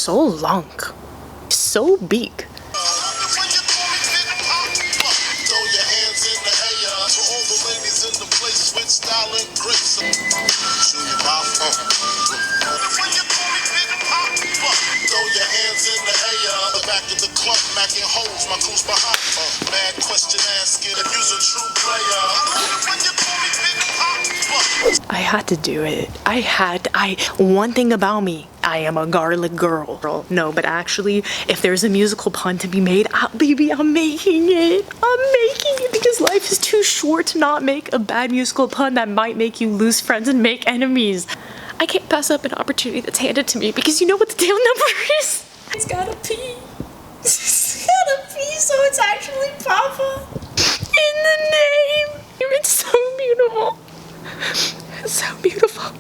so long, so big. I had to do it. One thing about me, I am a garlic girl. No, but actually, if there's a musical pun to be made, baby, I'm making it. I'm making it because life is too short to not make a bad musical pun that might make you lose friends and make enemies. I can't pass up an opportunity that's handed to me because you know what the tail number is? It's gotta pee. It's gotta pee, so it's actually Papa. In the name. It's so beautiful. It's so beautiful.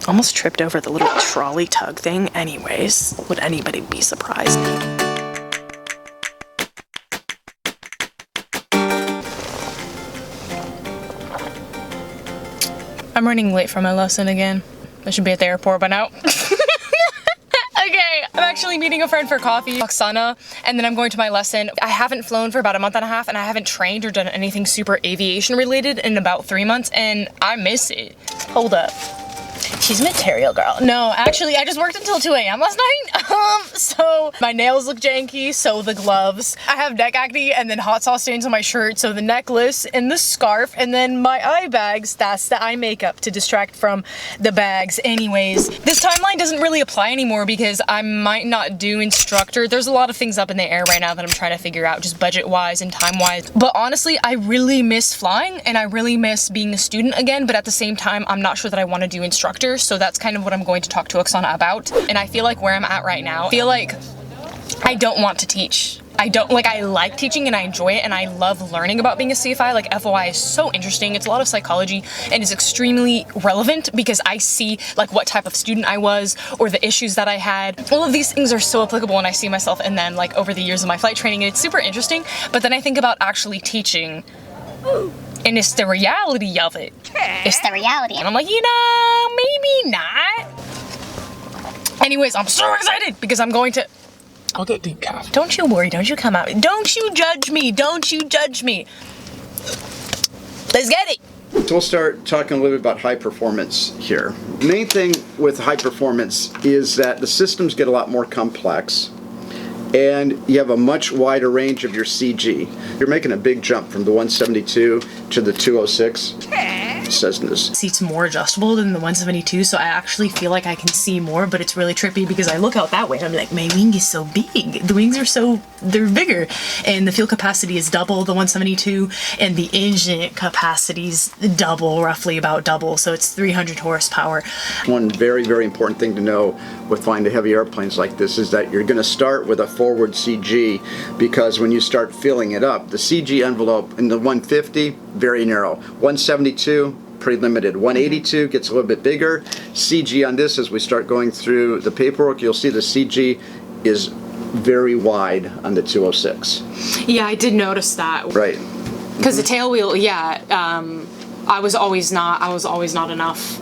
Almost tripped over the little trolley tug thing. Anyways, would anybody be surprised? I'm running late for my lesson again. I should be at the airport by now. Okay, I'm actually meeting a friend for coffee, Oksana, and then I'm going to my lesson. I haven't flown for about a month and a half, and I haven't trained or done anything super aviation related in about 3 months, and I miss it. Hold up. She's a material girl. No, actually, I just worked until 2 a.m. last night. So my nails look janky, so the gloves. I have neck acne and then hot sauce stains on my shirt, so the necklace and the scarf, and then my eye bags, that's the eye makeup to distract from the bags. Anyways, this timeline doesn't really apply anymore because I might not do instructor. There's a lot of things up in the air right now that I'm trying to figure out, just budget-wise and time-wise. But honestly, I really miss flying and I really miss being a student again, but at the same time, I'm not sure that I want to do instructor. So that's kind of what I'm going to talk to Oksana about. And I feel like where I'm at right now, I feel like I don't want to teach. I like teaching and I enjoy it and I love learning about being a CFI. Like FOI is so interesting. It's a lot of psychology and it's extremely relevant because I see like what type of student I was or the issues that I had. All of these things are so applicable and I see myself in them like over the years of my flight training and it's super interesting. But then I think about actually teaching. And it's the reality of it. It's the reality. And I'm like, maybe not. Anyways, I'm so excited because I'm going to... I'll get decaf. Don't you worry. Don't you come out. Don't you judge me. Don't you judge me. Let's get it. So we'll start talking a little bit about high performance here. The main thing with high performance is that the systems get a lot more complex. And you have a much wider range of your CG. You're making a big jump from the 172 to the 206. Seat's more adjustable than the 172, so I actually feel like I can see more, but it's really trippy because I look out that way and I'm like, my wing is so big. The wings are they're bigger. And the fuel capacity is double the 172, and the engine capacity is roughly about double, so it's 300 horsepower. One very, very important thing to know with flying the heavy airplanes like this is that you're going to start with a forward CG because when you start filling it up, the CG envelope in the 150, very narrow. 172, pretty limited. 182 gets a little bit bigger. CG on this, as we start going through the paperwork, you'll see the CG is very wide on the 206. Yeah, I did notice that. Right. Because the tail wheel, I was always not enough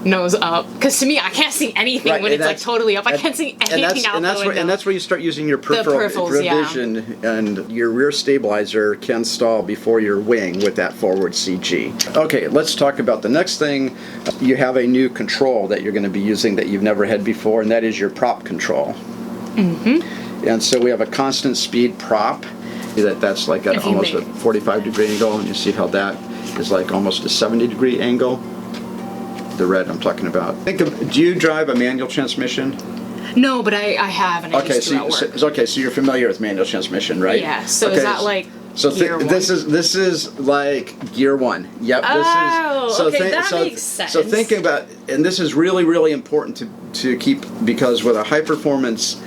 nose up, because to me I can't see anything when it's like totally up. I can't see anything out the window. And that's where you start using your peripheral vision, and your rear stabilizer can stall before your wing with that forward CG. Okay, let's talk about the next thing. You have a new control that you're going to be using that you've never had before, and that is your prop control. And so we have a constant speed prop. That's like almost a 45-degree angle, and you see how that is like almost a 70-degree angle. The red I'm talking about. Do you drive a manual transmission? No, but I have, and I used to at work. So you're familiar with manual transmission, right? Yeah. So is that like gear one? This is like gear one. Yep. That makes sense. So think about, and this is really, really important to keep, because with a high performance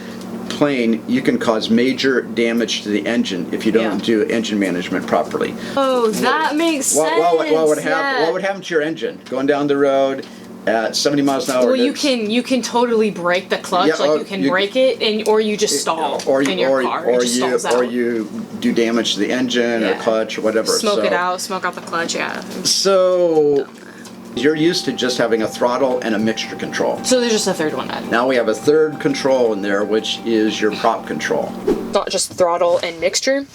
plane, you can cause major damage to the engine if you don't do engine management properly. Oh, that makes sense. What would happen to your engine going down the road at 70 miles an hour? Well, you can totally break the clutch, you can break it, or you just stall in your car. Or you do damage to the engine or clutch or whatever. Smoke out the clutch. So You're used to just having a throttle and a mixture control. So there's just a third one then. Now we have a third control in there, which is your prop control. Not just throttle and mixture.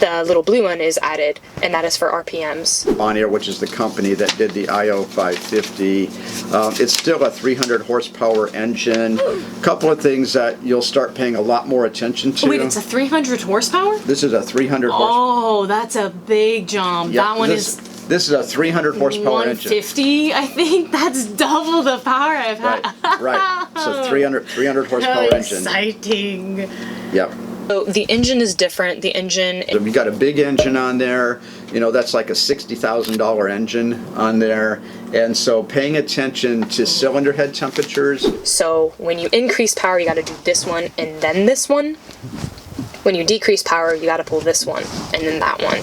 The little blue one is added, and that is for RPMs. Bonnier, which is the company that did the IO 550. It's still a 300 horsepower engine. A couple of things that you'll start paying a lot more attention to. Wait, it's a 300 horsepower? This is a 300 horsepower. Oh, that's a big jump. Yep, that one is... This is a 300 horsepower engine. 150, I think. That's double the power I've had. Right. So 300 horsepower engine. Exciting. Yep. So the engine is different. The engine... We got a big engine on there. You know, that's like a $60,000 engine on there. And so paying attention to cylinder head temperatures. So when you increase power, you got to do this one and then this one. When you decrease power, you got to pull this one and then that one.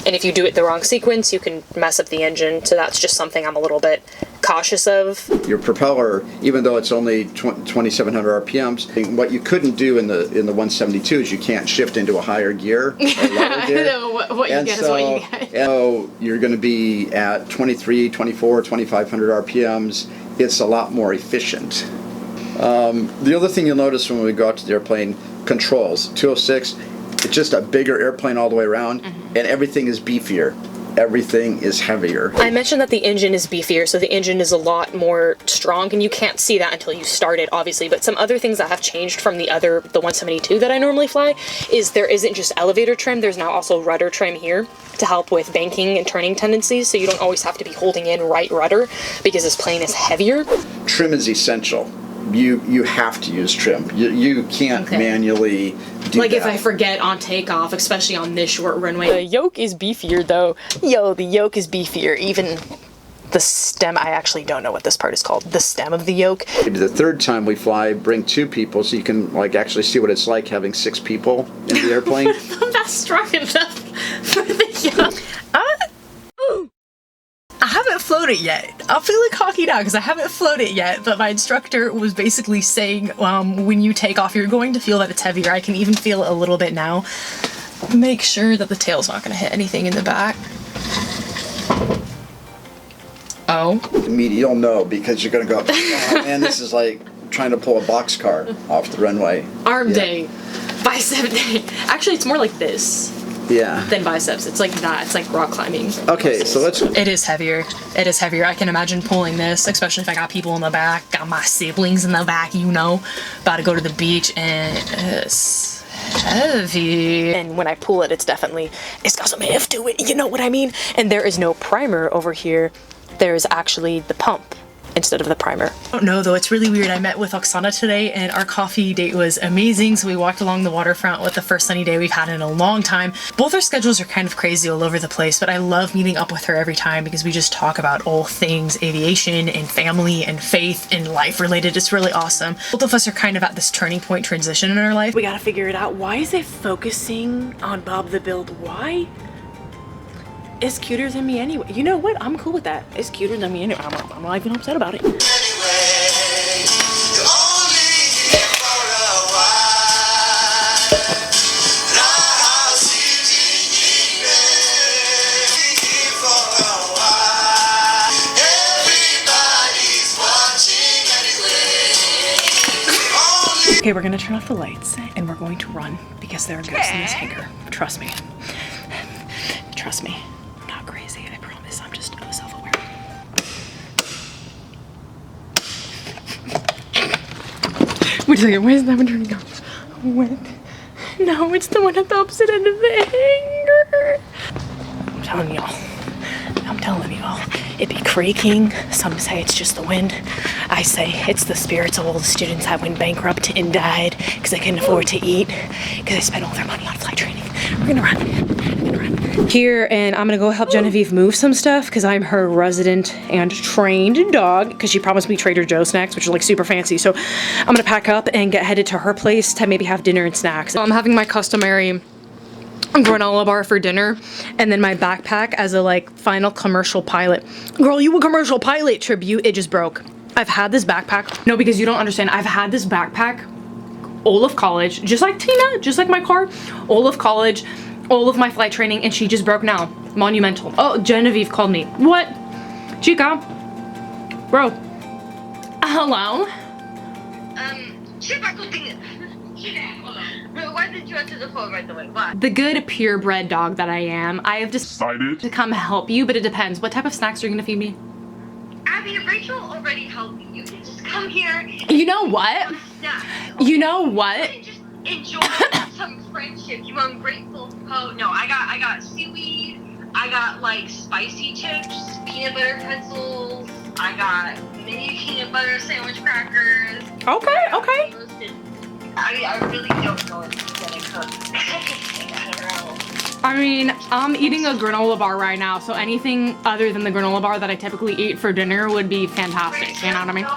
And if you do it the wrong sequence, you can mess up the engine. So that's just something I'm a little bit cautious of. Your propeller, even though it's only 2,700 RPMs, what you couldn't do in the 172 is you can't shift into a higher gear or lower gear. what you get is what you get. So you're going to be at 23, 24, 2,500 RPMs. It's a lot more efficient. The other thing you'll notice when we go out to the airplane, controls. 206, it's just a bigger airplane all the way around, and everything is beefier. Everything is heavier. I mentioned that the engine is beefier, so the engine is a lot more strong, and you can't see that until you start it, obviously. But some other things that have changed from the 172 that I normally fly is there isn't just elevator trim, there's now also rudder trim here to help with banking and turning tendencies, so you don't always have to be holding in right rudder because this plane is heavier. Trim is essential. You have to use trim. You can't manually do like that. If I forget on takeoff, especially on this short runway. The yoke is beefier though. Yo, the yoke is beefier. Even the stem, I actually don't know what this part is called. The stem of the yoke. Maybe the third time we fly, bring 2 people so you can like actually see what it's like having 6 people in the airplane. I'm not strong enough for the yoke. I haven't flown it yet. I'm feeling cocky now because I haven't flown it yet, but my instructor was basically saying when you take off, you're going to feel that it's heavier. I can even feel it a little bit now. Make sure that the tail's not going to hit anything in the back. Oh. You'll know because you're going to go, oh man, this is like trying to pull a boxcar off the runway. Arm day. Bicep day. Actually, it's more like this. Yeah. Than biceps. It's like that. It's like rock climbing. Okay, so let's... It is heavier. It is heavier. I can imagine pulling this, especially if I got people in the back, got my siblings in the back, you know, about to go to the beach, and it's heavy. And when I pull it, it's got some heft to it, you know what I mean? And there is no primer over here. There's actually the pump instead of the primer. I don't know though, it's really weird. I met with Oksana today and our coffee date was amazing. So we walked along the waterfront with the first sunny day we've had in a long time. Both our schedules are kind of crazy all over the place, but I love meeting up with her every time because we just talk about all things aviation and family and faith and life related. It's really awesome. Both of us are kind of at this turning point transition in our life. We gotta figure it out. Why is it focusing on Bob the Build? Why? It's cuter than me anyway. You know what? I'm cool with that. It's cuter than me anyway. I'm not even upset about it. Okay, we're gonna turn off the lights and we're going to run because there are ghosts in this hangar. Trust me. Trust me. Crazy, I promise. I'm just self-aware. Wait a second, why is that one turning off? What? No, it's the one at the opposite end of the hangar. I'm telling y'all. It be creaking. Some say it's just the wind. I say it's the spirits of all the students that went bankrupt and died because they couldn't afford to eat because they spent all their money on flight training. We're gonna run. Here, and I'm gonna go help Genevieve move some stuff because I'm her resident and trained dog because she promised me Trader Joe's snacks, which are like super fancy. So I'm gonna pack up and get headed to her place to maybe have dinner and snacks. I'm having my customary granola bar for dinner and then my backpack as a like final commercial pilot. Girl, you a commercial pilot tribute. It just broke. I've had this backpack. No, because you don't understand. I've had this backpack all of college, just like Tina, just like my car, all of college, all of my flight training, and she just broke now. Monumental. Oh, Genevieve called me. What? Chica, Bro. Hello? Why did you answer the phone right away? Why? The good purebred dog that I am, I have decided to come help you, but it depends. What type of snacks are you gonna feed me? Abby, Rachel already helped you. You can just come here. You know what? You know what? You just enjoy some friendship. You ungrateful. Oh no, I got seaweed. I got like spicy chips, peanut butter pretzels. I got mini peanut butter sandwich crackers. Okay. I really don't know if he's gonna cook. I don't know. I mean, I'm eating a granola bar right now, so anything other than the granola bar that I typically eat for dinner would be fantastic, you know what I mean?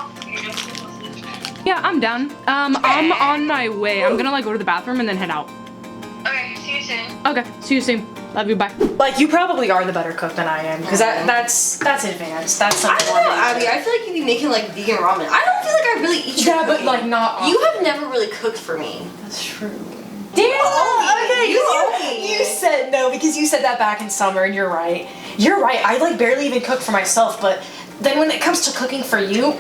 Yeah, I'm down. I'm on my way. I'm gonna like go to the bathroom and then head out. Okay, see you soon. Okay, see you soon. Love you, bye. Like, you probably are the better cook than I am, because that's advanced. That's I don't know, Abby. I feel like you'd be making like vegan ramen. I don't feel like I really eat your but like not often. You have never really cooked for me. That's true. Damn! Okay, you said no, because you said that back in summer, and you're right. You're right, I like barely even cook for myself, but then when it comes to cooking for you,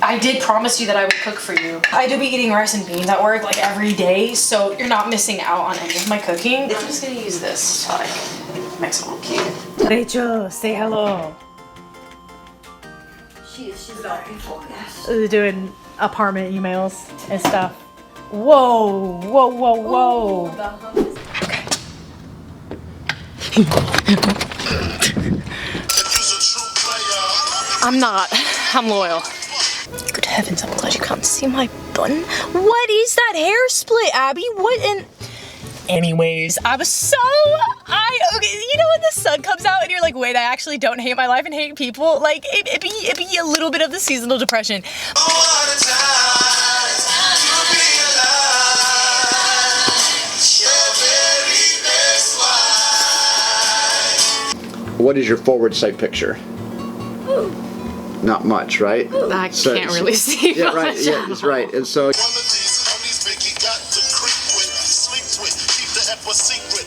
I did promise you that I would cook for you. I do be eating rice and beans at work like every day, so you're not missing out on any of my cooking. I'm just gonna use this to like mix it all cute. Rachel, say hello. She's not beautiful. Yes. Doing apartment emails and stuff. Whoa. Ooh, the hump is I'm not. I'm loyal. Good heavens, I'm glad you can't see my bun. What is that hair split, Abby? What in... Anyways, I was so... Okay, you know when the sun comes out and you're like, wait, I actually don't hate my life and hate people? Like, it'd be a little bit of the seasonal depression. What is your forward sight picture? Not much, right? I can't really see Yeah, much. right. Yeah, that's right. And so.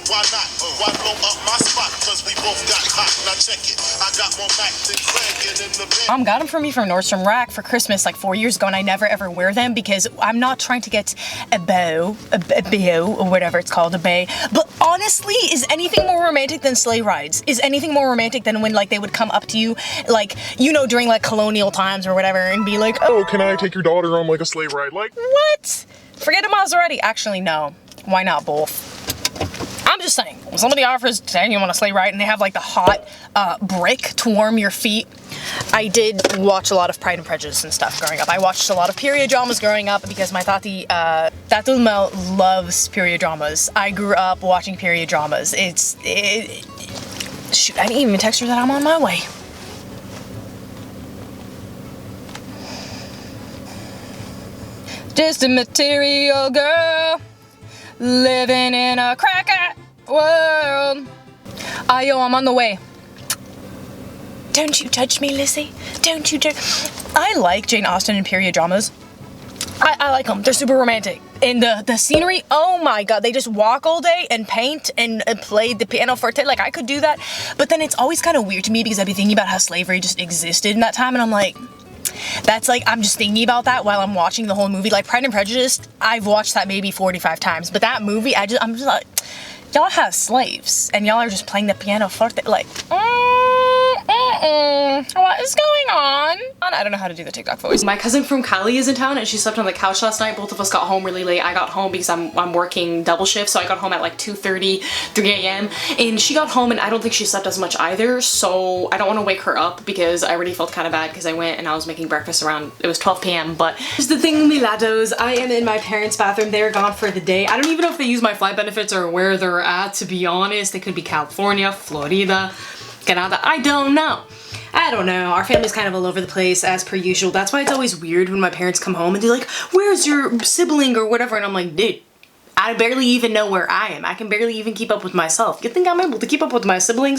Why not? Why blow up my spot? Cause we both got hot. Now check it. I got more back than Craig in the bed. Mom got them for me from Nordstrom Rack for Christmas like 4 years ago, and I never ever wear them because I'm not trying to get a bow, or whatever it's called, a bay. But honestly, is anything more romantic than sleigh rides? Is anything more romantic than when like they would come up to you, like, you know, during like colonial times or whatever, and be like, Oh, can I take your daughter on like a sleigh ride? Like, what? Forget a Maserati. Actually, no. Why not both? I'm just saying, when somebody offers to take you on a sleigh ride and they have like the hot brick to warm your feet. I did watch a lot of Pride and Prejudice and stuff growing up. I watched a lot of period dramas growing up because my tati, Tatulma loves period dramas. I grew up watching period dramas. Shoot, I didn't even text her that I'm on my way. Just a material girl living in a cracker world. Yo, I'm on the way. Don't you judge me, Lizzie. Don't you judge. I like Jane Austen and period dramas. I like them. They're super romantic. And the scenery, oh my god, they just walk all day and paint and play the pianoforte. Like, I could do that. But then it's always kind of weird to me because I'd be thinking about how slavery just existed in that time, and I'm like, that's like, I'm just thinking about that while I'm watching the whole movie. Like Pride and Prejudice, I've watched that maybe 45 times, but that movie, I'm just like, y'all have slaves and y'all are just playing the pianoforte, like, what is going on? I don't know how to do the TikTok voice. My cousin from Cali is in town and she slept on the couch last night. Both of us got home really late. I got home because I'm working double shift, so I got home at like 2:30, 3 a.m. and she got home and I don't think she slept as much either, so I don't want to wake her up because I already felt kind of bad because I went and I was making breakfast around, it was 12 p.m. But here's the thing, Milados, I am in my parents' bathroom. They're gone for the day. I don't even know if they use my flight benefits or where they're at, to be honest. They could be California, Florida, Canada, I don't know. I don't know. Our family's kind of all over the place as per usual. That's why it's always weird when my parents come home and they're like, where's your sibling or whatever? And I'm like, dude, I barely even know where I am. I can barely even keep up with myself. You think I'm able to keep up with my siblings?